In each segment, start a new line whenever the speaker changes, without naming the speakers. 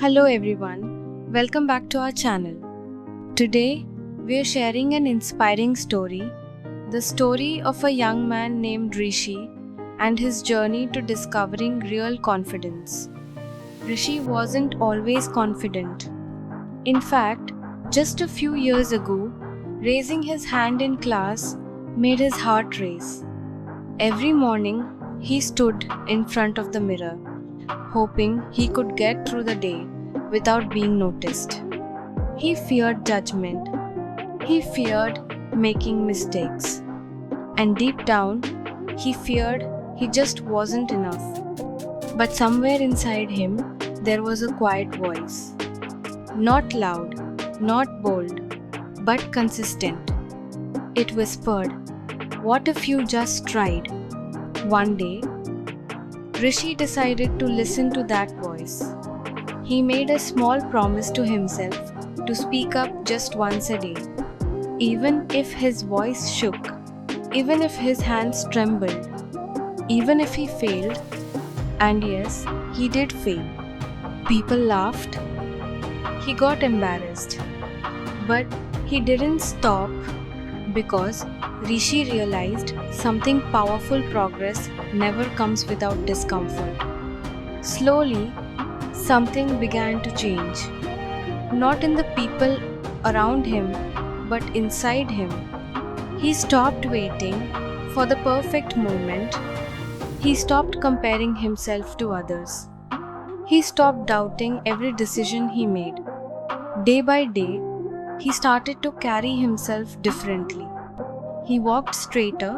Hello everyone, welcome back to our channel. Today, we are sharing an inspiring story, the story of a young man named Rishi and his journey to discovering real confidence. Rishi wasn't always confident. In fact, just a few years ago, raising his hand in class made his heart race. Every morning, he stood in front of the mirror, hoping he could get through the day without being noticed. He feared judgment. He feared making mistakes. And deep down, he feared he just wasn't enough. But somewhere inside him, there was a quiet voice. Not loud, not bold, but consistent. It whispered, "What if you just tried?" One day, Rishi decided to listen to that voice. He made a small promise to himself to speak up just once a day, even if his voice shook, even if his hands trembled, even if he failed. And yes, he did fail. People laughed. He got embarrassed. But he didn't stop because Rishi realized something powerful: progress never comes without discomfort. Slowly, something began to change. Not in the people around him, but inside him. He stopped waiting for the perfect moment. He stopped comparing himself to others. He stopped doubting every decision he made. Day by day, he started to carry himself differently. He walked straighter.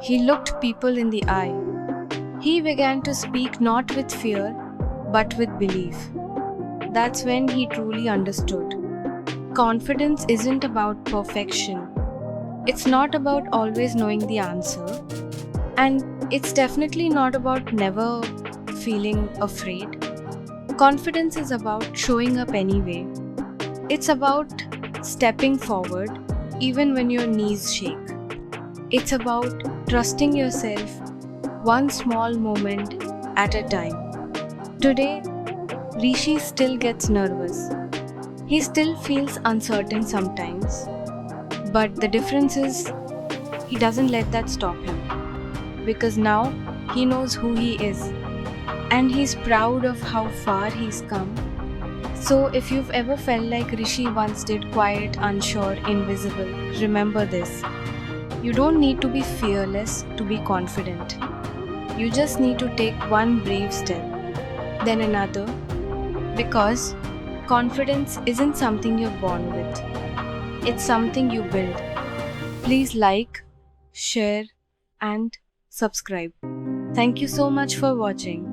He looked people in the eye. He began to speak not with fear, but with belief. That's when he truly understood. Confidence isn't about perfection. It's not about always knowing the answer. And it's definitely not about never feeling afraid. Confidence is about showing up anyway. It's about stepping forward even when your knees shake. It's about trusting yourself one small moment at a time. Today, Rishi still gets nervous. He still feels uncertain sometimes. But the difference is, he doesn't let that stop him. Because now he knows who he is. And he's proud of how far he's come. So if you've ever felt like Rishi once did, quiet, unsure, invisible, remember this. You don't need to be fearless to be confident. You just need to take one brave step, then another, because confidence isn't something you're born with. It's something you build. Please like, share, and subscribe. Thank you so much for watching.